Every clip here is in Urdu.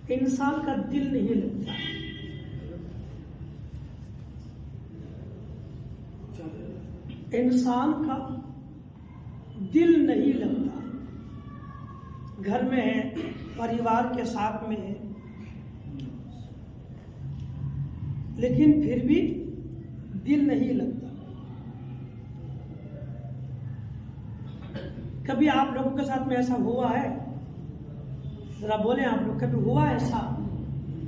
کہ انسان کا دل نہیں لگتا. انسان کا دل نہیں لگتا. گھر میں ہے، پریوار کے ساتھ میں ہے، لیکن پھر بھی دل نہیں لگتا. کبھی آپ لوگوں کے ساتھ میں ایسا ہوا ہے؟ ذرا بولیں آپ لوگ، کبھی ہوا ایسا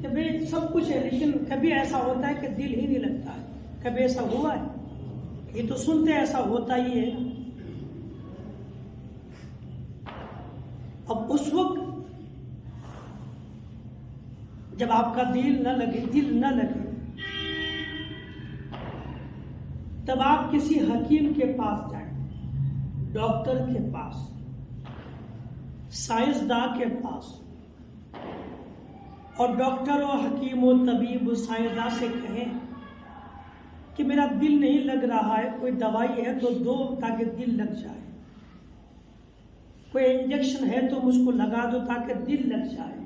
کہ بھئی سب کچھ ہے لیکن کبھی ایسا ہوتا ہے کہ دل ہی نہیں لگتا ہے؟ کبھی ایسا ہوا ہے؟ یہ تو سنتے ایسا ہوتا ہی ہے. اب اس وقت جب آپ کا دل نہ لگے تب آپ کسی حکیم کے پاس جائیں، ڈاکٹر کے پاس، سائنسداں کے پاس، اور ڈاکٹر و حکیم و طبیب و سائنسداں سے کہیں کہ میرا دل نہیں لگ رہا ہے، کوئی دوائی ہے تو دو تاکہ دل لگ جائے، کوئی انجیکشن ہے تو مجھ کو لگا دو تاکہ دل لگ جائے.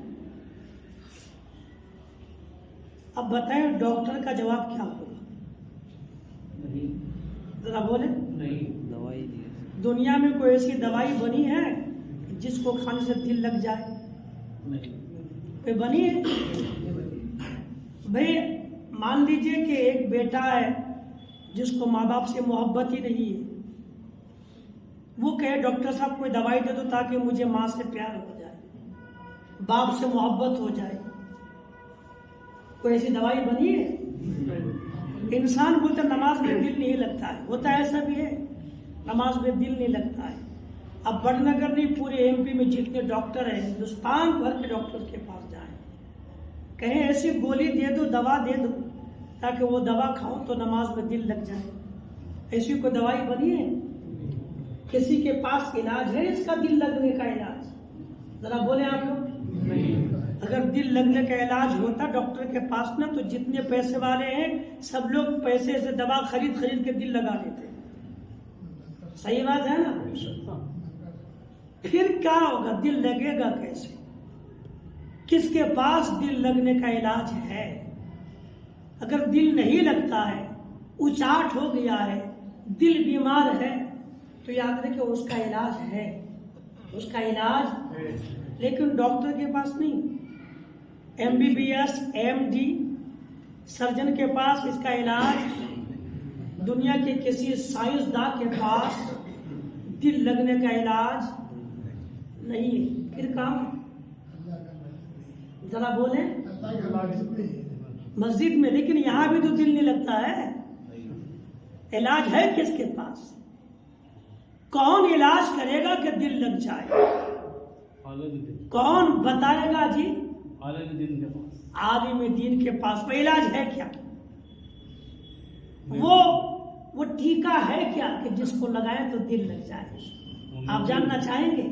اب بتائیں ڈاکٹر کا جواب کیا ہوگا؟ ذرا بولیں. دوائی دنیا میں کوئی ایسی دوائی بنی ہے جس کو کھانے سے دل لگ جائے؟ کوئی بنی ہے؟ بھئی مان لیجئے کہ ایک بیٹا ہے جس کو ماں باپ سے محبت ہی نہیں ہے، وہ کہے ڈاکٹر صاحب کوئی دوائی دے دو تاکہ مجھے ماں سے پیار ہو جائے، باپ سے محبت ہو جائے. کوئی ایسی دوائی بنی ہے؟ انسان بولتا نماز میں دل نہیں لگتا ہے، ہوتا ہے ایسا بھی ہے، نماز میں دل نہیں لگتا ہے. اب بڑ نگر نہیں، پورے MP میں جتنے ڈاکٹر ہیں، ہندوستان بھر کے ڈاکٹر کے پاس جائیں، کہیں ایسی گولی دے دو، دوا دے دو تاکہ وہ دوا کھاؤ تو نماز میں دل لگ جائے. ایسی کوئی دوائی بنی ہے؟ کسی کے پاس علاج ہے اس کا دل لگنے کا علاج؟ ذرا بولیں آپ لوگ. اگر دل لگنے کا علاج ہوتا ڈاکٹر کے پاس نا تو جتنے پیسے والے ہیں سب لوگ پیسے سے دوا خرید کے دل لگا لیتے. صحیح بات ہے نا؟ پھر کیا ہوگا؟ دل لگے گا کیسے؟ کس کے پاس دل لگنے کا علاج ہے؟ اگر دل نہیں لگتا ہے، اچاٹ ہو گیا ہے، دل بیمار ہے تو یاد رکھیں اس کا علاج ہے، اس کا علاج، لیکن ڈاکٹر کے پاس نہیں. MBBS MD سرجن کے پاس اس کا علاج، دنیا کے کسی سائنسداں کے پاس دل لگنے کا علاج نہیں ہے. پھر کام ذرا بولیں. مسجد میں، لیکن یہاں بھی تو دل نہیں لگتا ہے. علاج ہے کس کے پاس؟ کون علاج کرے گا کہ دل لگ جائے؟ کون بتائے گا جی؟ عالم دین کے پاس. وہ علاج ہے کیا؟ وہ ٹیکا ہے کیا کہ جس کو لگائیں تو دل لگ جائے؟ آپ جاننا چاہیں گے؟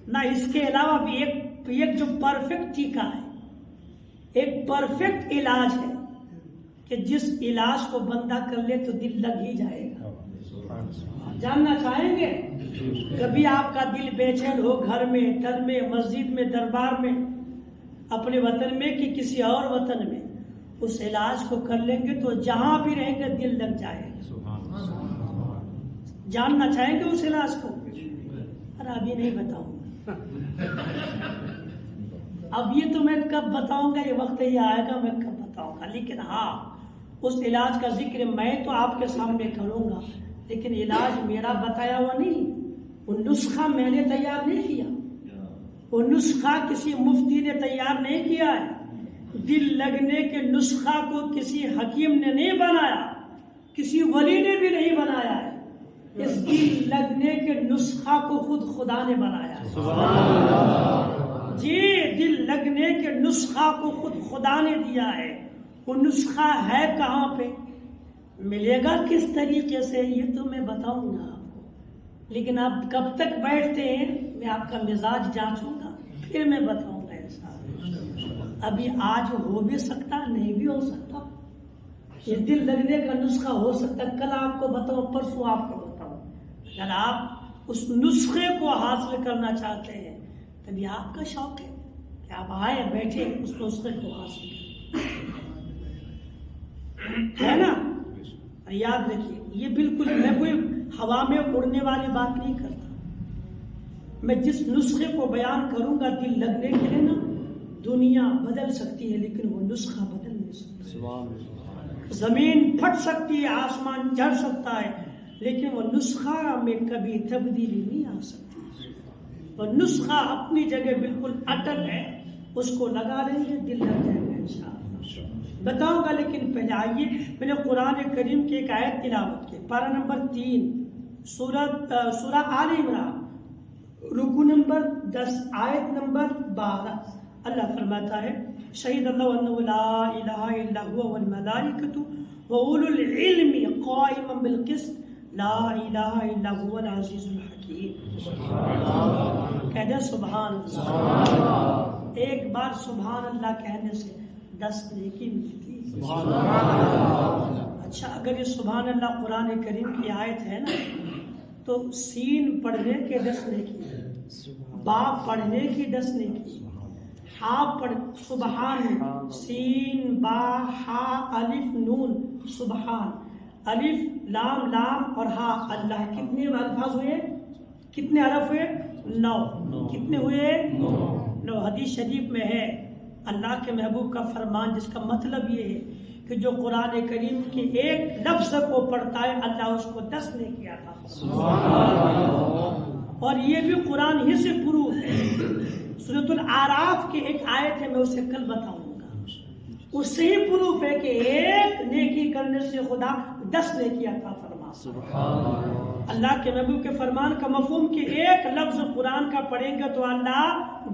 نہ اس کے علاوہ بھی ایک جو پرفیکٹ ٹیکا ہے، ایک پرفیکٹ علاج ہے کہ جس علاج کو بندہ کر لے تو دل لگ ہی جائے گا. جاننا چاہیں گے؟ کبھی آپ کا دل بے چین ہو گھر میں، گھر میں، مسجد میں، دربار میں، اپنے وطن میں کہ کسی اور وطن میں، اس علاج کو کر لیں گے تو جہاں بھی رہیں گے دل لگ جائے گا. جاننا چاہیں گے اس علاج کو؟ ارے ابھی نہیں بتاؤں گا. اب یہ تو میں کب بتاؤں گا، یہ وقت یہ آئے گا میں کب بتاؤں گا. لیکن ہاں اس علاج کا ذکر میں تو آپ کے سامنے کروں گا، لیکن علاج میرا بتایا ہوا نہیں. وہ نسخہ میں نے تیار نہیں کیا، وہ نسخہ کسی مفتی نے تیار نہیں کیا ہے. دل لگنے کے نسخہ کو کسی حکیم نے نہیں بنایا، کسی ولی نے بھی نہیں بنایا ہے. اس دل لگنے کے نسخہ کو خود خدا نے بنایا ہے. جی، دل لگنے کے نسخہ کو خود خدا نے دیا ہے. وہ نسخہ ہے کہاں پہ، ملے گا کس طریقے سے، یہ تو میں بتاؤں گا آپ کو. لیکن آپ کب تک بیٹھتے ہیں، میں آپ کا مزاج جانچوں گا پھر میں بتاؤں گا. ایسا ابھی آج ہو بھی سکتا، نہیں بھی ہو سکتا. یہ دل لگنے کا نسخہ ہو سکتا کل آپ کو بتاؤں، پرسوں آپ کو بتاؤں. اگر آپ اس نسخے کو حاصل کرنا چاہتے ہیں، تبھی آپ کا شوق ہے کہ آپ آئے بیٹھے اس نسخے کو حاصل ہے نا. اور یاد رکھیے یہ بالکل میں کوئی ہوا میں اڑنے والی بات نہیں کرتا. میں جس نسخے کو بیان کروں گا دل لگنے کے لیے نا دنیا بدل سکتی ہے لیکن وہ نسخہ بدل نہیں سکتا. زمین پھٹ سکتی ہے, آسمان جھڑ سکتا ہے, لیکن وہ نسخہ میں کبھی تبدیلی نہیں آ سکتی. وہ نسخہ اپنی جگہ بالکل اٹل ہے, اس کو لگا لیں گے دل لگ جائے گا انشاءاللہ. بتاؤں گا لیکن پہلے آئیے میں نے قرآن کریم کی ایک آیت تلاوت کی, پارہ نمبر 3 سورہ آل عمران رکوع نمبر 10 آیت نمبر 12. اللہ فرماتا ہے شہید اللہ انہ لا الہ الا هو والملائکۃ واولو العلم قائما بالقسط لا الہ الا هو العزیز الحکیم. کہہ دیں سبحان اللہ. ایک بار سبحان اللہ کہنے سے 10 نیکی ملتی ہے. اچھا اگر یہ سبحان اللہ قرآن کریم کی آیت ہے نا تو سین پڑھنے کے 10 نیکی, با پڑھنے کی 10 نیکی, ہا پڑھ سبحان سین با ہا الف نون سبحان الف لام لام اور ہا اللہ. کتنے الفاظ ہوئے, کتنے حرف ہوئے؟ 9. کتنے ہوئے؟ 9. حدیث شریف میں ہے اللہ کے محبوب کا فرمان جس کا مطلب یہ ہے کہ جو قرآن کریم کے ایک لفظ کو پڑھتا ہے اللہ اس کو 10 نیکی عطا فرماتا ہے. اور یہ بھی قرآن ہی سے پروف ہے. سورۃ الاعراف کی ایک آیت ہے, میں اسے کل بتاؤں گا, اس سے ہی پروف ہے کہ ایک نیکی کرنے سے خدا 10 نیکی عطا فرماتا ہے. اللہ کے محبوب کے فرمان کا مفہوم کہ ایک لفظ قرآن کا پڑھیں گے تو اللہ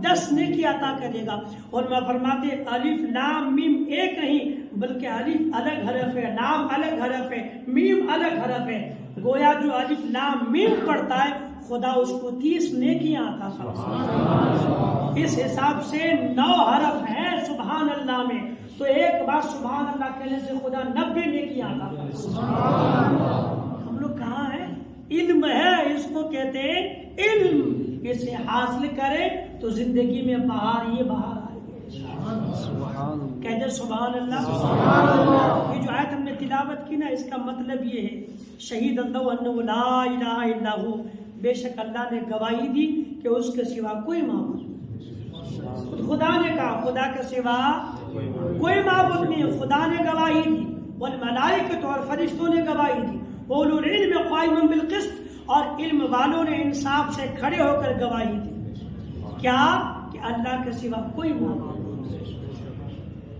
10 نیکی عطا کرے گا. اور میں فرماتے الف لام میم ایک نہیں بلکہ الف الگ حرف ہے, لام الگ حرف ہے, میم الگ حرف ہے. گویا جو الف لام میم پڑھتا ہے خدا اس کو 30 نیکیاں عطا فرماتا ہے. اس حساب سے 9 حرف ہیں سبحان اللہ میں, تو ایک بار سبحان اللہ کہنے سے خدا 90 نیکیاں عطا فرماتا ہے. ہم لوگ کہاں ہیں؟ علم ہے, اس کو کہتے ہیں علم. اسے حاصل کرے تو زندگی میں بہار ہی بہار آئے گی. کہتے سبحان اللہ. یہ جو آیت ہم نے تلاوت کی نا اس کا مطلب یہ ہے شہید اللہ انہ لا الہ الا ہو, بے شک اللہ نے گواہی دی کہ اس کے سوا کوئی معبود نہیں. خدا نے کہا خدا کے سوا کوئی معبود نہیں, خدا نے گواہی دی. والملائکۃ اور فرشتوں نے گواہی دی. اولو العلم قائما بالقسط اور علم والوں نے انصاف سے کھڑے ہو کر گواہی دی. کیا کہ اللہ کے سوا کوئی معبود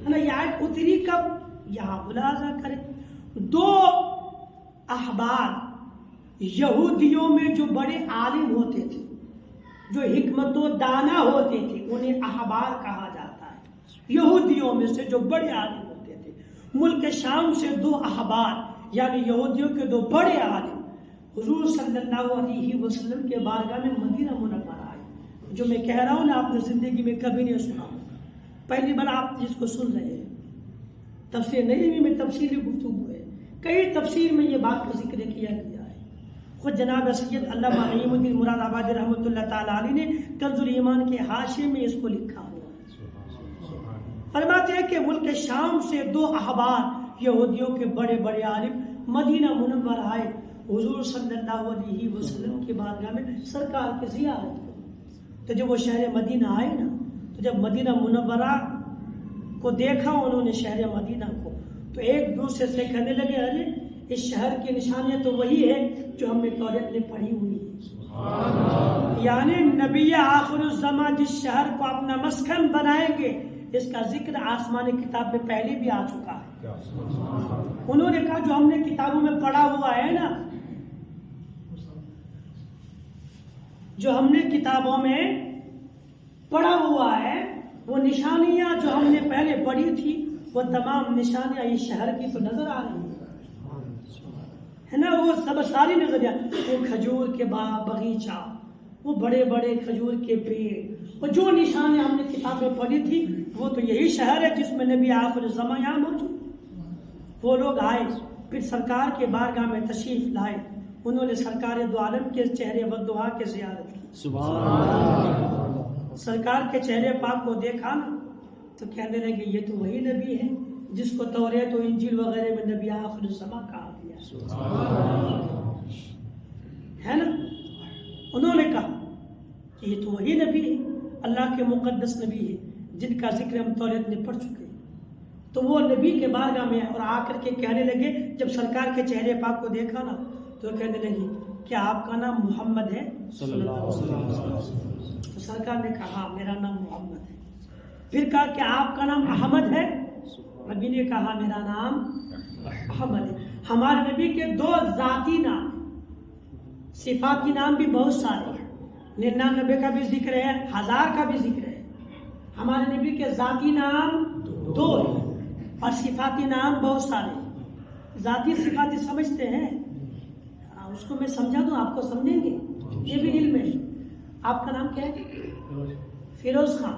نہیں. یہ آیت اتری کب؟ یہاں ملاحظہ کریں, 2 احبار یہودیوں میں جو بڑے عالم ہوتے تھے, جو حکمت و دانا ہوتے تھے, انہیں احبار کہا جاتا ہے. یہودیوں میں سے جو بڑے عالم ہوتے تھے, ملک شام سے 2 احبار یعنی یہودیوں کے 2 بڑے عالم حضور صلی اللہ علیہ وسلم کے بارگاہ میں مدینہ منورہ آئے. جو میں کہہ رہا ہوں نا آپ نے زندگی میں کبھی نہیں سنا ہوگا, پہلی بار آپ جس کو سن رہے ہیں. تفسیر نہیں میں تفصیلی گفتگو ہے, کئی تفسیر میں یہ بات کا ذکر کیا گیا ہے. خود جناب سید علامہ نعیم الدین مراد آبادی رحمۃ اللہ تعالیٰ علیہ نے کنز الایمان کے حاشیے میں اس کو لکھا ہوا ہے. فرماتے ہیں کہ ملک شام سے 2 احبار یہودیوں کے بڑے بڑے عالم مدینہ منورہ آئے حضور صلی اللہ علیہ وسلم کی بارگاہ میں سرکار کی زیارت کو. تو جب وہ شہر مدینہ آئے نا, تو جب مدینہ منورہ کو دیکھا انہوں نے شہر مدینہ کو, تو ایک دوسرے سے کہنے لگے ارے اس شہر کی نشانیاں تو وہی ہے جو ہم نے توریت میں پڑھی ہوئی ہے. یعنی نبی آخر الزماں جس شہر کو اپنا مسکن بنائیں گے اس کا ذکر آسمانی کتاب میں پہلے بھی آ چکا ہے. انہوں نے کہا جو ہم نے کتابوں میں پڑھا ہوا ہے نا, جو ہم نے کتابوں میں پڑھا ہوا ہے وہ نشانیاں جو ہم نے پہلے پڑھی تھی وہ تمام نشانیاں اس شہر کی تو نظر آ رہی ہے نا. وہ سب ساری نظریہ, وہ کھجور کے باغ باغیچہ, وہ بڑے بڑے کھجور کے پیڑ, اور جو نشانیاں ہم نے کتاب میں پڑھی تھی وہ تو یہی شہر ہے جس میں نبی آخر الزماں یہاں موجود. وہ لوگ آئے, پھر سرکار کے بارگاہ میں تشریف لائے. انہوں نے سرکار دو عالم کے چہرے و دعا کے زیارت کی. سبحان اللہ. سرکار کے چہرے پاک کو دیکھا نا تو کہنے لگے یہ تو وہی نبی ہے جس کو توریت و انجیل وغیرہ میں نبی آخر الزماں کہا گیا ہے نا. انہوں نے کہا کہ یہ تو وہی نبی ہے، اللہ کے مقدس نبی ہے جن کا ذکر ہم توریت میں پڑھ چکے ہیں. تو وہ نبی کے بارگاہ میں اور آ کر کے کہنے لگے، جب سرکار کے چہرے پاک کو دیکھا نا تو کہنے لگے کیا آپ کا نام محمد ہے صلی اللہ علیہ وسلم؟ تو سرکار نے کہا میرا نام محمد ہے. پھر کہا کہ آپ کا نام احمد ہے؟ نبی نے کہا میرا نام احمد ہے. ہمارے نبی کے دو ذاتی نام، صفاتی نام بھی بہت سارے ہیں، 99 کا بھی ذکر ہے، 1000 کا بھی ذکر ہے. ہمارے نبی کے ذاتی نام 2 ہیں اور صفاتی نام بہت سارے ہیں. ذاتی صفاتی سمجھتے ہیں؟ اس کو میں سمجھا دوں، آپ کو سمجھیں گے، یہ بھی علم ہے. آپ کا نام کیا ہے؟ فیروز خان.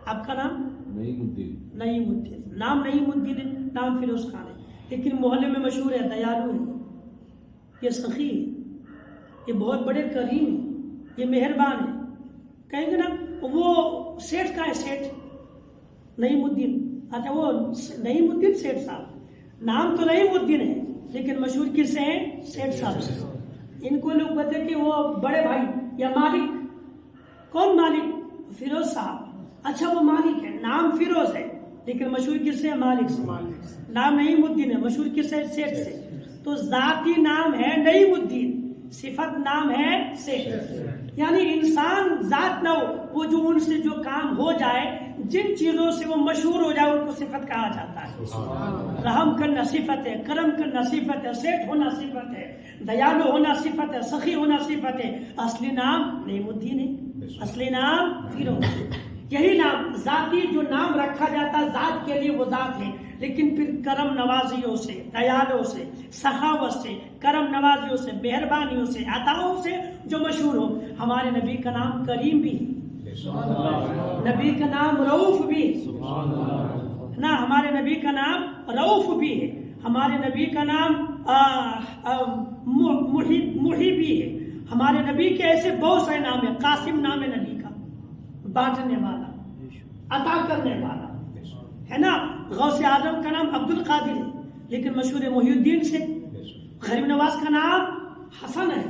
آپ کا نام نعیم الدین. نام نعیم الدین ہے، نام فیروز خان ہے، لیکن محلے میں مشہور ہے، دیالو ہے، یہ سخی ہے، یہ بہت بڑے کریم ہے، یہ مہربان ہے. کہیں گے نا وہ سیٹھ کا ہے، سیٹھ نعیم الدین. اچھا وہ نعیم الدین سیٹھ صاحب، نام تو نعیم الدین ہے لیکن مشہور کس سے ہیں؟ سیٹھ صاحب سے. ان کو لوگ کہتے ہیں کہ وہ بڑے بھائی یا مالک. کون مالک؟ فیروز صاحب. اچھا وہ مالک ہے، نام فیروز ہے لیکن مشہور کس سے؟ مالک سے. نام نعیم الدین ہے، مشہور کس سے؟ سیٹھ سے. تو ذاتی نام ہے نعیم الدین، صفت نام ہے سیٹھ. یعنی انسان ذات نہ ہو، وہ جو ان سے جو کام ہو جائے، جن چیزوں سے وہ مشہور ہو جائے، ان کو صفت کہا جاتا ہے. رحم کرنا صفت ہے، کرم کرنا صفت ہے، سیٹھ ہونا صفت ہے، دیالو ہونا صفت ہے، سخی ہونا صفت ہے. اصلی نام نعیم الدین ہے، اصلی نام فیروز. یہی نام ذاتی جو نام رکھا جاتا ذات کے لیے وہ ذات ہے، لیکن پھر کرم نوازیوں سے، دیالوں سے، سخاوت سے، کرم نوازیوں سے، مہربانیوں سے، عطاؤں سے جو مشہور ہو. ہمارے نبی کا نام کریم بھی ہے، نبی کا نام رؤوف بھی ہے نا، ہمارے نبی کا نام رؤوف بھی ہے، ہمارے نبی کا نام محی بھی ہے. ہمارے نبی کے ایسے بہت سارے نام ہیں. قاسم نام ہے نبی کا، بانٹنے والا، عطا کرنے والا ہے نا. غوث اعظم کا نام عبد القادر ہے لیکن مشہور ہے محی الدین سے. غریب نواز کا نام حسن ہے،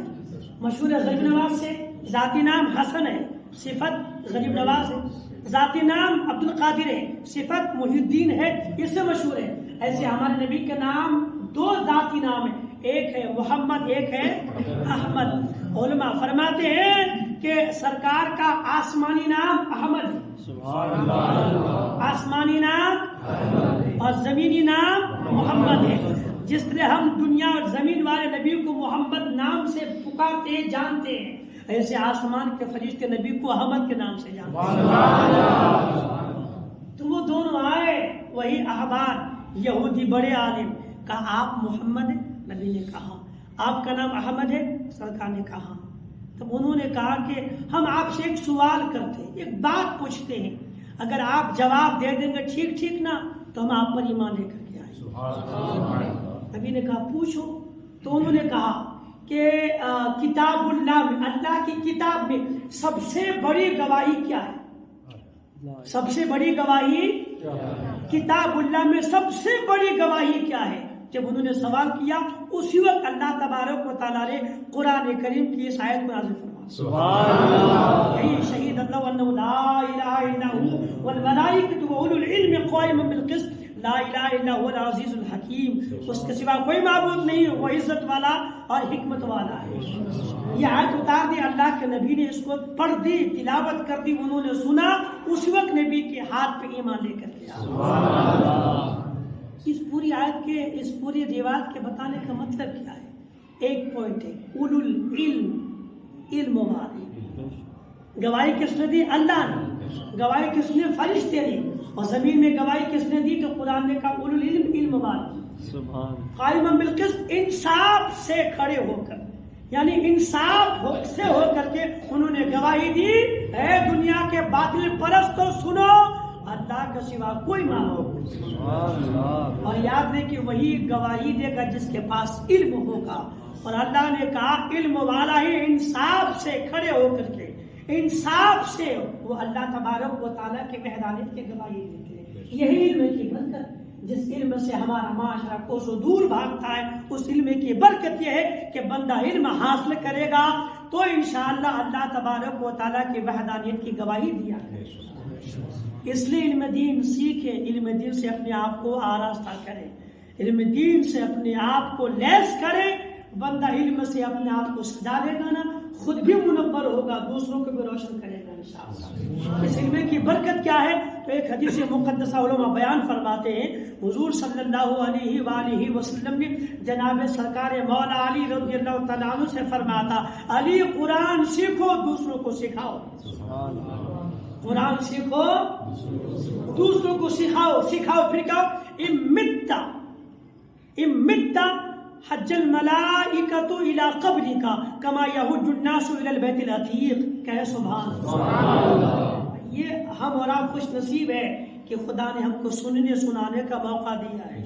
مشہور ہے غریب نواز سے. ذاتی نام حسن ہے، صفت غریب نواز ہے. ذاتی نام عبد القادر ہے، صفت محی الدین ہے، اس سے مشہور ہے. ایسے ہمارے نبی کے نام 2 ذاتی نام ہیں، ایک ہے محمد، ایک ہے احمد. علماء فرماتے ہیں کہ سرکار کا آسمانی نام احمد ہے، آسمانی نام اور زمینی نام محمد ہے. جس طرح ہم دنیا اور زمین والے نبی کو محمد نام سے پکارتے ہیں، جانتے ہیں، ایسے آسمان کے فرشتے نبی کو احمد کے نام سے جانتے ہیں. تو وہ دونوں آئے، وہی احبار یہودی بڑے عالم، کہا آپ محمد ہیں؟ نبی نے کہا. آپ کا نام احمد ہے؟ سرکار نے کہا. تب انہوں نے کہا کہ ہم آپ سے ایک سوال کرتے ہیں، ایک بات پوچھتے ہیں، اگر آپ جواب دے دیں گے ٹھیک ٹھیک نا تو ہم آپ پر ایمان لے کر کے آئیں. نبی نے کہا پوچھو. تو انہوں نے کہا کہ کتاب اللہ میں، اللہ کی کتاب میں سب سے بڑی گواہی کیا ہے؟ سب سے بڑی گواہی کتاب اللہ میں سب سے بڑی گواہی کیا ہے؟ جب انہوں نے سوال کیا اسی وقت اللہ تبارک و تعالیٰ نے قرآن کریم کی اس آیت کو نازل فرمایا. سبحان اللہ. یہی شہید اللہ انہ لا الہ الا هو والملائکۃ واولو العلم قائما بالقسط لا الہ الا هو العزیز الحکیم. اس کے سوا کوئی معبود نہیں ہے، وہ عزت والا اور حکمت والا ہے. یہ آیت اتار دی، اللہ کے نبی نے اس کو پڑھ دی، تلاوت کر دی، انہوں نے سنا، اس وقت نبی کے ہاتھ پہ ایمان لے کر کے. سبحان اللہ. اس پوری آیت کے، اس پوری روایت کے بتانے کا مطلب کیا ہے؟ ایک پوائنٹ ہے، اولو العلم، علم والے. گواہی کس نے دی؟ اللہ نے. گواہی کس نے؟ فرشتے نے. اور زمین میں گواہی کس نے دی؟ تو قرآن نے کہا اولو العلم، علم والے. قائما بالقسط، انصاف سے کھڑے ہو کر، یعنی انصاف سے ہو کر کے انہوں نے گواہی دی. اے دنیا کے باطل پرستو سنو، اللہ کا سوا کوئی معبود نہیں. اور یاد رہے کہ وہی گواہی دے گا جس کے پاس علم ہوگا. اور اللہ نے کہا علم والا ہی انصاف سے کھڑے ہو کر کے انصاف سے وہ اللہ تبارک و تعالیٰ کے وحدانیت کی گواہی دیتے ہیں. یہی علم کی برکت. جس علم سے ہمارا معاشرہ کوسوں دور بھاگتا ہے، اس علم کی برکت یہ ہے کہ بندہ علم حاصل کرے گا تو انشاءاللہ اللہ تبارک و تعالیٰ کی وحدانیت کی گواہی دیا ہے. اس لیے علم دین سیکھیں، علم دین سے اپنے آپ کو آراستہ کریں، علم دین سے اپنے آپ کو لیس کریں. بندہ علم سے اپنے آپ کو سجا لے گا نا، خود بھی منور ہوگا، دوسروں کو بھی روشن کرے گا انشاءاللہ. اس علم کی برکت کیا ہے؟ تو ایک حدیث مقدسہ علماء بیان فرماتے ہیں، حضور صلی اللہ علیہ وآلہ وسلم نے جناب سرکار مولا علی رضی اللہ تعالیٰ عنہ سے فرماتا، علی قرآن سیکھو دوسروں کو سکھاؤ. قرآن سیکھو دوسروں کو سکھاؤ پھر کہو امتا حج الملائکۃ الی قبرک کما یحج الناس الی البیت العتیق. کہے سبحان اللہ. یہ ہم اور آپ خوش نصیب ہے کہ خدا نے ہم کو سننے سنانے کا موقع دیا ہے.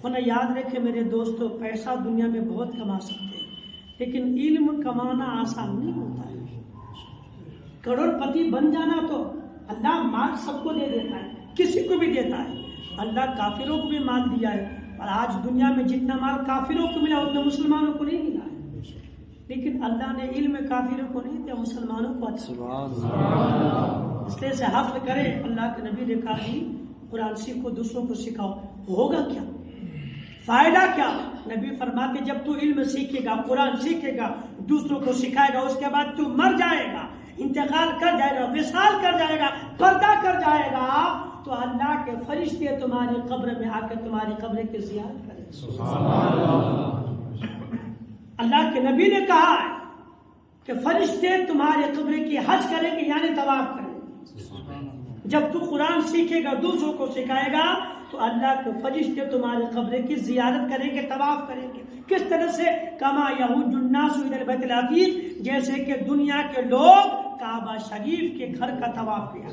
ورنہ یاد رکھے میرے دوستو، پیسہ دنیا میں بہت کما سکتے ہیں لیکن علم کمانا آسان نہیں ہوتا ہے. کروڑ پتی بن جانا تو اللہ مال سب کو دے دیتا ہے، کسی کو بھی دیتا ہے. اللہ کافروں کو بھی مال دیا ہے، اور آج دنیا میں جتنا مال کافروں کو ملا اتنا مسلمانوں کو نہیں ملا ہے. لیکن اللہ نے علم کافروں کو نہیں دیا، مسلمانوں کو عطا. اس لیے سے حفظ کرے. اللہ کے نبی نے کہا کہ قرآن سیکھو دوسروں کو سکھاؤ. ہوگا کیا؟ فائدہ کیا؟ نبی فرماتے جب تو علم سیکھے گا، قرآن سیکھے گا، دوسروں کو سکھائے گا، اس کے بعد تو مر جائے گا، انتقال کر جائے گا، وصال کر جائے گا، پردہ کر جائے گا، تو اللہ کے فرشتے تمہاری قبر میں آ کر تمہاری قبر کی زیارت کریں گے. سبحان اللہ. اللہ کے نبی نے کہا ہے کہ فرشتے تمہارے قبر کی حج کریں گے، یعنی طواف کریں گے. جب تو قرآن سیکھے گا، دوسروں کو سکھائے گا، تو اللہ کے فرشتے تمہارے قبر کی زیارت کریں گے، طواف کریں گے. کس طرح سے؟ کما یحج الناس الی البیت العتیق، جیسے کہ دنیا کے لوگ کعبہ شریف کے گھر کا طواف کیا.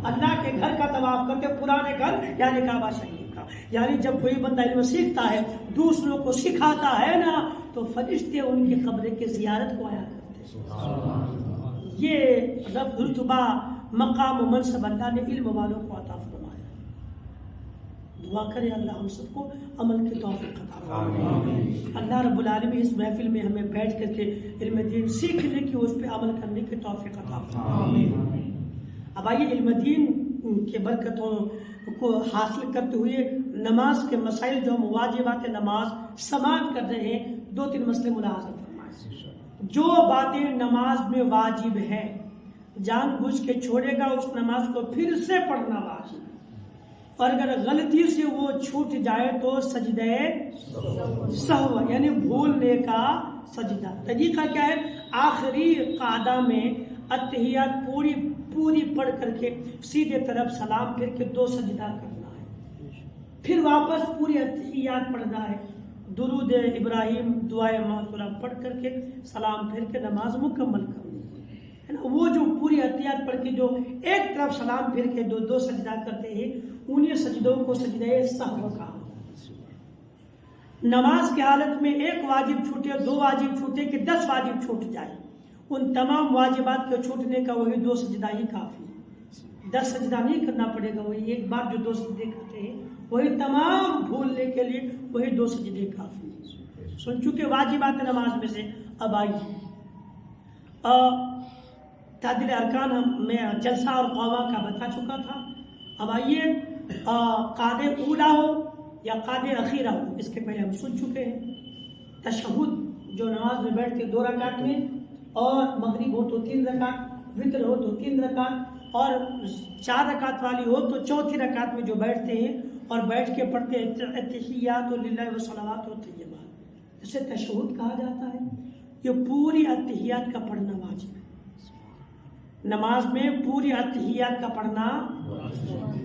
اللہ کے گھر کا طواف کرتے، پرانے گھر یعنی کعبہ شریف کا. یعنی جب کوئی بندہ علم سیکھتا ہے، دوسروں کو سکھاتا ہے نا، تو فرشتے ان کی قبر کی زیارت کو آیا کرتے ہیں. یہ رتبہ مقام و منصب اللہ نے علم والوں کو عطا فرمایا. دعا کرے اللہ ہم سب کو عمل کی توفیق عطا فرمائے. اللہ رب العالمین اس محفل میں ہمیں بیٹھ کر کے علم دین سیکھنے کی، اس پہ عمل کرنے کی توفیق عطا فرمائے. اب آئیے علم دین کے برکتوں کو حاصل کرتے ہوئے نماز کے مسائل جو ہم واجبات نماز سماعت کر رہے ہیں، 2-3 مسئلے ملاحظہ فرمائیں. جو باتیں نماز میں واجب ہے جان بوجھ کے چھوڑے گا، اس نماز کو پھر سے پڑھنا واجب. اور اگر غلطی سے وہ چھوٹ جائے تو سجدہ سہو یعنی بھولنے کا سجدہ. طریقہ کیا ہے؟ آخری قعدہ میں اتحیات پوری پڑھ کر کے سیدھے طرف سلام پھر کے 2 سجدہ کرنا ہے، پھر واپس پوری اتحیات پڑھنا ہے، درود ابراہیم دعائے معصورہ پڑھ کر کے سلام پھر کے نماز مکمل کرنی ہے نا. وہ جو پوری اتحیات پڑھ کے جو ایک طرف سلام پھر کے 2 سجدہ کرتے ہیں، انہیں سجدوں کو سجدہ سہو کہا. نماز کی حالت میں ایک واجب چھوٹے، 2 واجب چھوٹے کہ 10 واجب چھوٹ جائے، ان تمام واجبات کے چھوٹنے کا وہی 2 سجدہ ہی کافی ہے. 10 سجدہ نہیں کرنا پڑے گا، وہی ایک بار جو 2 سجدے کرتے ہیں وہی تمام بھولنے کے لیے وہی 2 سجدے کافی ہیں. سن چکے واجبات نماز میں سے. اب آئیے تعدیل ارکان میں جلسہ اور قوما کا بتا چکا تھا. اب آئیے قعدہ اولا ہو یا قعدہ اخیرہ ہو، اس کے پہلے ہم سن چکے ہیں. تشہد جو نماز میں بیٹھ کے 2 رکعت میں، اور مغرب ہو تو 3 رکعت، وتر ہو تو 3 رکعت، اور 4 رکعت والی ہو تو 4تھی رکعت میں جو بیٹھتے ہیں اور بیٹھ کے پڑھتے ہیں التحیات للہ والصلوات والطیبات، اسے تشہد کہا جاتا ہے. یہ پوری التحیات کا پڑھنا واجب ہے. نماز میں پوری التحیات کا پڑھنا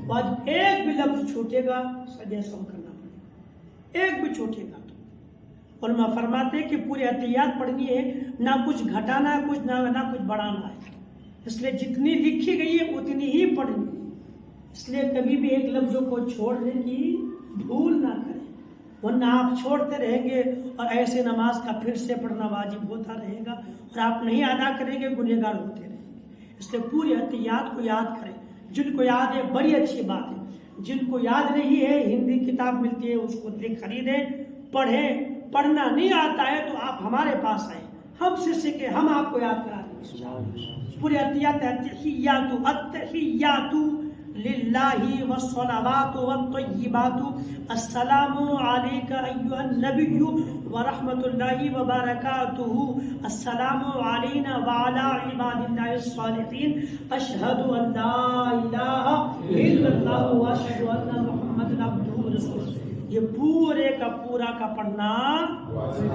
واجب. ایک بھی لفظ چھوٹے گا سجدہ سہو کرنا پڑے گا، ایک بھی چھوٹے گا تو. علماء فرماتے ہیں کہ پوری التحیات پڑھنی ہے، نہ کچھ گھٹانا ہے، نہ کچھ بڑھانا ہے. اس لیے جتنی لکھی گئی ہے اتنی ہی پڑھنی ہے. اس لیے کبھی بھی ایک لفظوں کو چھوڑنے کی بھول نہ کریں. ورنہ آپ چھوڑتے رہیں گے اور ایسے نماز کا پھر سے پڑھنا واجب ہوتا رہے گا اور آپ نہیں ادا کریں گے، گنہگار ہوتے رہیں گے۔ اس لیے پوری احتیاط کو یاد کریں۔ جن کو یاد ہے بڑی اچھی بات ہے، جن کو یاد نہیں ہے ہندی کتاب ملتی ہے اس کو خریدیں، پڑھیں۔ پڑھنا نہیں آتا ہے تو آپ ہمارے پاس آئیں، ہم سے سیکھیں، ہم آپ کو یاد کرا دیں۔ پوری احتیاط التحیات للہ والصلوات والطیبات السلام علیک ایھا النبی ورحمۃ اللہ وبرکاتہ السلام علینا وعلی عباد اللہ الصالحین اشہد ان لا الہ الا اللہ واشہد ان محمد عبدہ ورسولہ۔ یہ پورے کا پورا کا پڑھنا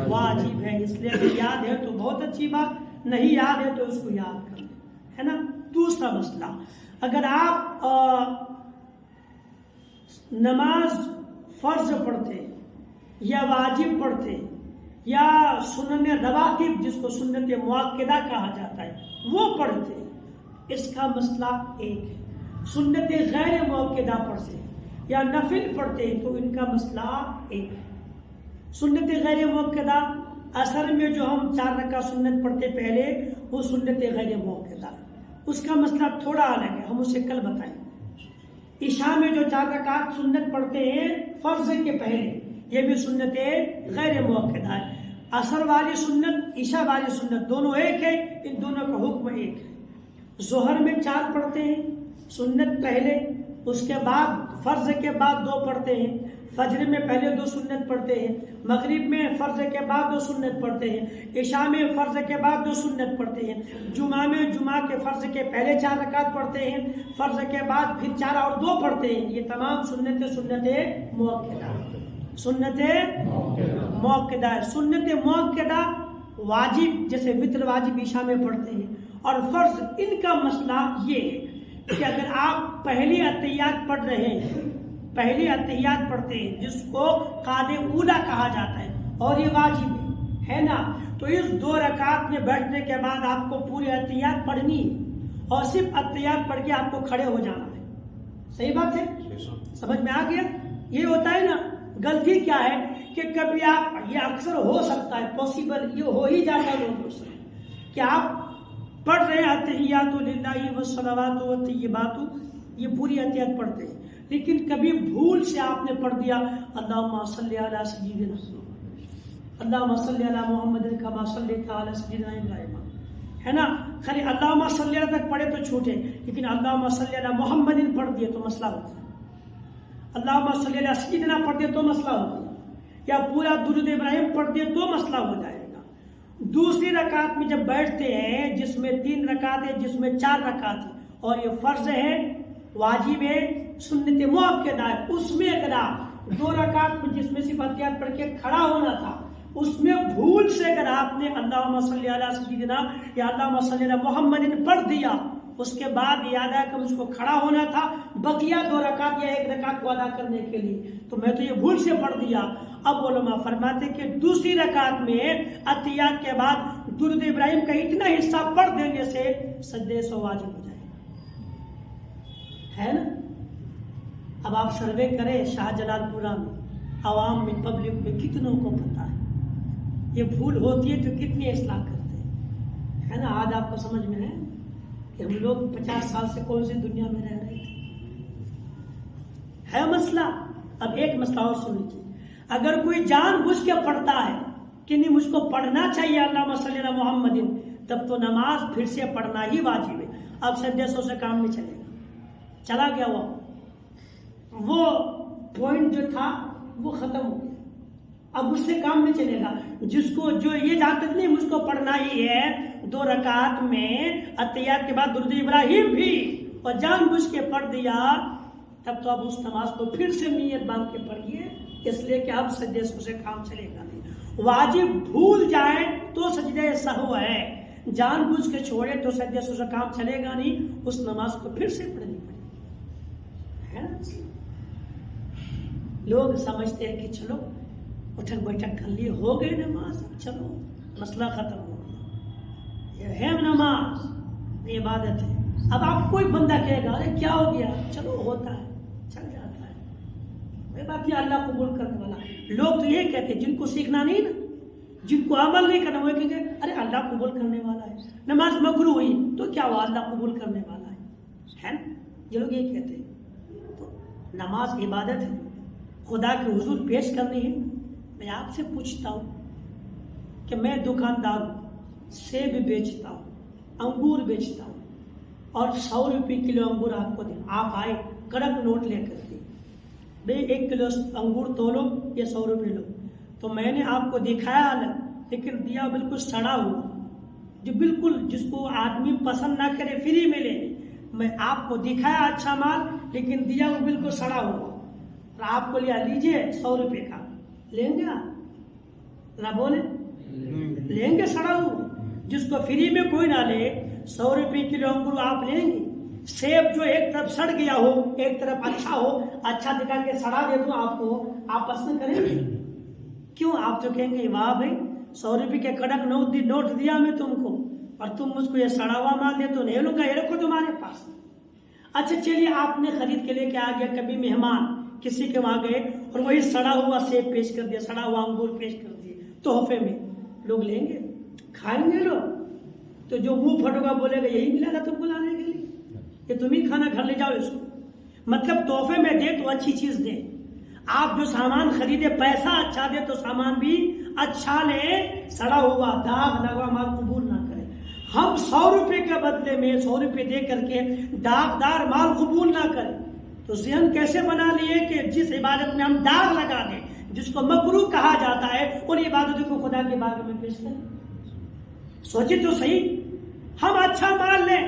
واجب ہے، اس لیے اگر یاد ہے تو بہت اچھی بات، نہیں یاد ہے تو اس کو یاد کر لیں، ہے نا۔ دوسرا مسئلہ، اگر آپ نماز فرض پڑھتے یا واجب پڑھتے یا سنن رواتب جس کو سنت مؤکدہ کہا جاتا ہے وہ پڑھتے، اس کا مسئلہ ایک ہے۔ سنت غیر مؤکدہ پڑھتے یا نفل پڑھتے تو ان کا مسئلہ ایک ہے۔ سنت غیر مؤکدہ عصر میں جو ہم 4 رکعت سنت پڑھتے پہلے، وہ سنت غیر مؤکدہ، اس کا مسئلہ تھوڑا الگ ہے، ہم اسے کل بتائیں۔ عشاء میں جو 4 رکعت سنت پڑھتے ہیں فرض کے پہلے، یہ بھی سنت غیر مؤکدہ ہے۔ عصر والی سنت، عشاء والی سنت دونوں ایک ہے، ان دونوں کا حکم ایک ہے۔ ظہر میں 4 پڑھتے ہیں سنت پہلے، اس کے بعد فرض کے بعد 2 پڑھتے ہیں، فجر میں پہلے 2 سنت پڑھتے ہیں، مغرب میں فرض کے بعد 2 سنت پڑھتے ہیں، عشاء میں فرض کے بعد 2 سنت پڑھتے ہیں، جمعہ میں جمعہ کے فرض کے پہلے 4 رکعت پڑھتے ہیں، فرض کے بعد پھر 4 اور 2 پڑھتے ہیں۔ یہ تمام سنت مؤکدہ، سنت مؤکدہ ہے۔ سنت مؤکدہ واجب جیسے وتر واجب عشاء میں پڑھتے ہیں، اور فرض ان کا مسئلہ یہ ہے کہ اگر آپ پہلی اتحیات پڑھ رہے ہیں، پہلی اتحیات پڑھتے ہیں جس کو قاد اولا کہا جاتا ہے اور یہ واجب ہے نا، تو اس 2 رکعت میں بیٹھنے کے بعد آپ کو پوری اتحیات پڑھنی ہے اور صرف اتحیات پڑھ کے آپ کو کھڑے ہو جانا ہے۔ صحیح بات ہے؟ سمجھ میں آ گیا؟ یہ ہوتا ہے نا، غلطی کیا ہے کہ کبھی آپ، یہ اکثر ہو سکتا ہے، پاسبل یہ ہو ہی جاتا ہے لوگوں سے کہ آپ پڑھ رہے ہیں اتحیات للہ والصلوات والطیبات، یہ پوری اتحیات پڑھتے ہیں، لیکن کبھی بھول سے آپ نے پڑھ دیا اللہم صلی علی سیدنا، اللہم صلی علی محمد کما صلیت علی سیدنا ابراہیم، ہے نا۔ خالی اللہم صلی علی تک پڑھے تو چھوٹے، لیکن اللہم صلی علی محمد پڑھ دیے تو مسئلہ ہوتا ہے، اللہم صلی علی سیدنا پڑھ دیے تو مسئلہ ہوتا ہے، یا پورا درود ابراہیم پڑھ دیے تو مسئلہ ہو جائے گا۔ دوسری رکعت میں جب بیٹھتے ہیں جس میں 3 رکعت ہے، جس میں 4 رکعت ہے، اور یہ فرض ہے، واجب ہے، سنت مؤکدہ ہے، اس میں اگر آپ 2 رکعت میں جس میں صرف اتحیات پڑھ کے کھڑا ہونا تھا، اس میں بھول سے اگر آپ نے اللہم صلی علی سیدنا یا اللہم صلی علی محمد پڑھ دیا، اس کے بعد یاد آیا کہ اس کو کھڑا ہونا تھا بقیہ 2 رکعت یا 1 رکعت کو ادا کرنے کے لیے، تو میں تو یہ بھول سے پڑھ دیا۔ اب علماء فرماتے کہ دوسری رکعت میں اتحیات کے بعد درود ابراہیم کا اتنا حصہ پڑھ دینے سے سجدے سے واجب ہو جائے، ہے نا۔ اب آپ سروے کریں شاہ جلال پورہ میں، عوام میں، پبلک میں کتنوں کو پتہ ہے یہ بھول ہوتی ہے تو کتنی اصلاح کرتے ہیں، ہے نا۔ آج آپ کو سمجھ میں ہے کہ ہم لوگ 50 سال سے کون سی دنیا میں رہ رہے تھے، ہے مسئلہ۔ اب ایک مسئلہ اور سن لیجیے، اگر کوئی جان بوجھ کے پڑھتا ہے کہ نہیں مجھ کو پڑھنا چاہیے اللہم صلی علی محمد، تب تو نماز پھر سے پڑھنا ہی واجب ہے۔ اب سجدے سے کام نہیں چلے گا، چلا گیا وہ پوائنٹ جو تھا وہ ختم ہو گیا، اب اس سے کام نہیں چلے گا۔ جس کو جو یہ جانتا نہیں مجھ کو پڑھنا ہی ہے 2 رکعت میں اتحیات کے بعد درود ابراہیم بھی، اور جان بوجھ کے پڑھ دیا، تب تو اب اس نماز کو پھر سے نیت باندھ کے پڑھیے، اس لیے کہ اب سجدے سے کام چلے گا نہیں۔ واجب بھول جائیں تو سجدے سہو ہے، جان بوجھ کے چھوڑے تو سجدے سے کام چلے گا نہیں، اس نماز کو پھر سے پڑھنی پڑے گی۔ لوگ سمجھتے ہیں کہ چلو اٹھک بیٹھک کر لیے، ہو گئے نماز، چلو مسئلہ ختم ہو گیا، یہ ہے نماز، عبادت ہے۔ اب آپ کوئی بندہ کہے گا ارے کیا ہو گیا، چلو ہوتا ہے، چل جاتا ہے، باقی اللہ قبول کرنے والا. لوگ تو یہ کہتے ہیں جن کو سیکھنا نہیں نا, جن کو عمل نہیں کرنا, وہ کہیں گے ارے اللہ قبول کرنے والا ہے, نماز مکروہ ہوئی تو کیا ہوا, اللہ قبول کرنے والا ہے نا. یہ لوگ یہ کہتے ہیں. تو نماز عبادت ہے, خدا کے حضور پیش کرنی ہے. میں آپ سے پوچھتا ہوں کہ میں دکاندار ہوں, سیب بیچتا ہوں, انگور بیچتا ہوں, اور 100 روپے کلو انگور آپ کو دیں. آپ آئے کڑک نوٹ لے کر کے, بھائی 1 کلو انگور تولو, یہ 100 روپے لو. تو میں نے آپ کو دکھایا الگ, لیکن دیا بالکل سڑا ہوا, جو بالکل جس کو آدمی پسند نہ کرے فری میں لے. میں آپ کو دکھایا اچھا مال, لیکن دیا وہ بالکل سڑا ہوا, اور آپ کو لیا لیجئے 100 روپے کا. لیں گے آپ؟ نہ بولے لیں گے سڑا ہوا. جس کو فری میں کوئی نہ لے, 100 روپے کلو انگور آپ لیں گے. سیب جو ایک طرف سڑ گیا ہو, ایک طرف اچھا ہو, اچھا دکھا کے سڑا دے دوں آپ کو, آپ پسند کریں گے؟ کیوں؟ آپ تو کہیں گے واہ بھائی 100 روپے کے کڑک نوٹ دیا میں تم کو, اور تم مجھ کو یہ سڑا ہوا مال دے تو نہیں لوں گا, یہ رکھو تمہارے پاس. اچھا چلیے, آپ نے خرید کے لے کے آ گیا, کبھی مہمان کسی کے وہاں گئے اور وہی سڑا ہوا سیب پیش کر دیا, سڑا ہوا انگور پیش کر دیے تحفے میں. لوگ لیں گے, کھائیں گے لوگ؟ تو جو منہ پھٹو گا بولے گا یہی ملا تھا تم کو لانے کے لیے, یہ تم ہی کھانا گھر لے جاؤ اس کو. مطلب تحفے میں دے تو اچھی چیز دے. آپ جو سامان خریدے پیسہ اچھا دے تو سامان بھی اچھا لے, سڑا ہوا داغ لگا مال قبول نہ کرے. ہم 100 روپے کے بدلے میں 100 روپے دے کر کے داغدار مال قبول نہ کریں, تو ذہن کیسے بنا لیے کہ جس عبادت میں ہم داغ لگا دیں, جس کو مکروہ کہا جاتا ہے, ان عبادتوں کو خدا کے بارگاہ میں پیش کریں. سوچے تو صحیح, ہم اچھا مال لیں,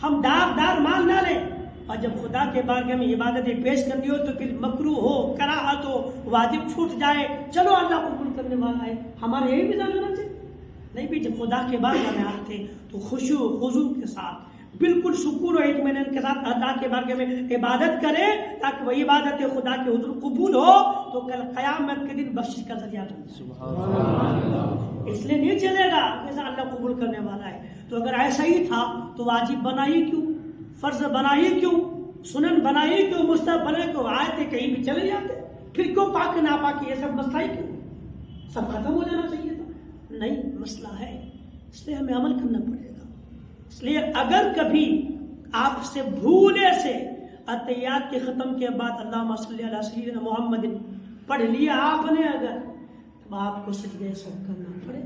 ہم داغدار مال نہ لیں, اور جب خدا کے بارگاہ میں عبادتیں پیش کرنی ہو تو پھر مکروہ ہو, کراہت ہو, واجب چھوٹ جائے, چلو اللہ قبول کرنے والا ہے. ہمارا یہی مزاج ہونا چاہیے. نہیں بھی, جب خدا کے بارگاہ میں آتے تو خشوع و خضوع کے ساتھ, بالکل سکون و اطمینان کے ساتھ اللہ کے بارگاہ میں عبادت کرے, تاکہ وہ عبادت خدا کے حضور قبول ہو, تو کل قیامت کے دن بخشش کا ذریعہ بنے. اس لیے نہیں چلے گا کہ اللہ قبول کرنے والا ہے. تو اگر ایسا ہی تھا تو واجب بنائی کیوں, فرض بنائی کیوں, سنن بنائی کیوں, مستحب بنائی کیوں, آئے تھے کہیں بھی چلے جاتے. پھر کیوں پاک ناپاکی, یہ سب مسئلہ ہی کیوں, سب ختم ہو جانا چاہیے تھا. نہیں, مسئلہ ہے, اس لیے ہمیں عمل کرنا پڑے گا. اس لیے اگر کبھی آپ سے بھولے سے اتحیات کے ختم کے بعد اللہم صلی علی سیدنا محمد پڑھ لیا آپ نے, اگر تب آپ کو سجدہ سہو کرنا پڑے,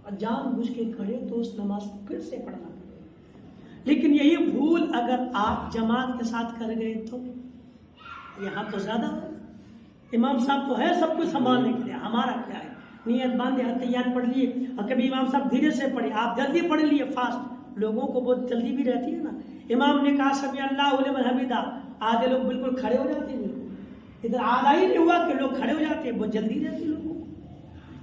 اور جان بوجھ کے کھڑے تو اس نماز کو پھر سے پڑھنا پڑے. لیکن یہی بھول اگر آپ جماعت کے ساتھ کر گئے تو یہاں تو زیادہ ہوگا. امام صاحب تو ہے سب کچھ سنبھالنے کے لیے, ہمارا کیا ہے, نیت باندھے اتحیات پڑھ لیے, اور کبھی امام صاحب دھیرے سے پڑھے, آپ جلدی پڑھ لیے فاسٹ. لوگوں کو بہت جلدی بھی رہتی ہے نا, امام نے کہا سمی اللہ لمن حمیدہ, آدھے لوگ بالکل کھڑے ہو جاتے ہیں, ادھر آدھا ہی نہیں ہوا کہ لوگ کھڑے ہو جاتے ہیں, بہت جلدی رہتی ہے لوگوں کو.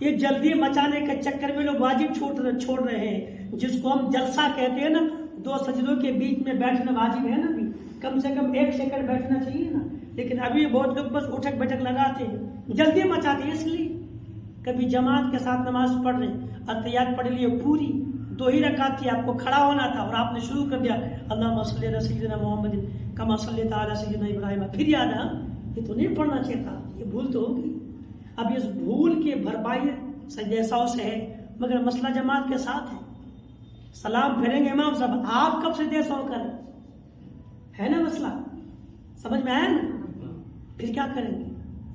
یہ جلدی مچانے کے چکر میں لوگ واجب چھوڑ رہے ہیں, جس کو ہم جلسہ کہتے ہیں نا, 2 سجدوں کے بیچ میں بیٹھنا واجب ہے نا, بھی کم سے کم 1 سیکنڈ بیٹھنا چاہیے نا. لیکن ابھی بہت لوگ بس اٹھک بیٹھک لگاتے ہیں, جلدی مچاتے ہیں. اس لیے کبھی جماعت کے ساتھ نماز پڑھ رہے, اتحیات پڑھ لیے پوری, 2 ہی رکعت تھی, آپ کو کھڑا ہونا تھا اور آپ نے شروع کر دیا اللہم صلی علی سیدنا محمد کما صلیت علی سیدنا ابراہیم, پھر یاد ہے یہ تو نہیں پڑھنا چاہیے تھا, یہ بھول تو ہوگی. اب اس بھول کے بھرپائی سجدہ سہو سے ہے, مگر مسئلہ جماعت کے ساتھ ہے. سلام پھیریں گے امام صاحب, آپ کب سجدہ سہو کریں, ہے نا مسئلہ, سمجھ میں آیا نا. پھر کیا کریں گے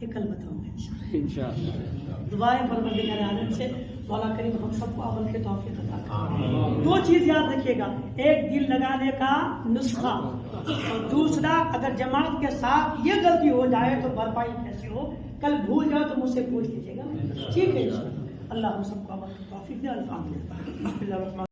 یہ کل بتاؤں گا انشاءاللہ. دعائیں پروردگار عالم سے مولا کریم ہم سب کو عمل کے توفیق عطا کرے. 2 چیز یاد رکھیے گا, ایک دل لگانے کا نسخہ, اور دوسرا اگر جماعت کے ساتھ یہ غلطی ہو جائے تو بھرپائی کیسے ہو, کل بھول جاؤ تو مجھ سے پوچھ لیجیے گا, ٹھیک ہے. اللہ ہم سب کو عمل کے توفیق دے. الفاتحہ.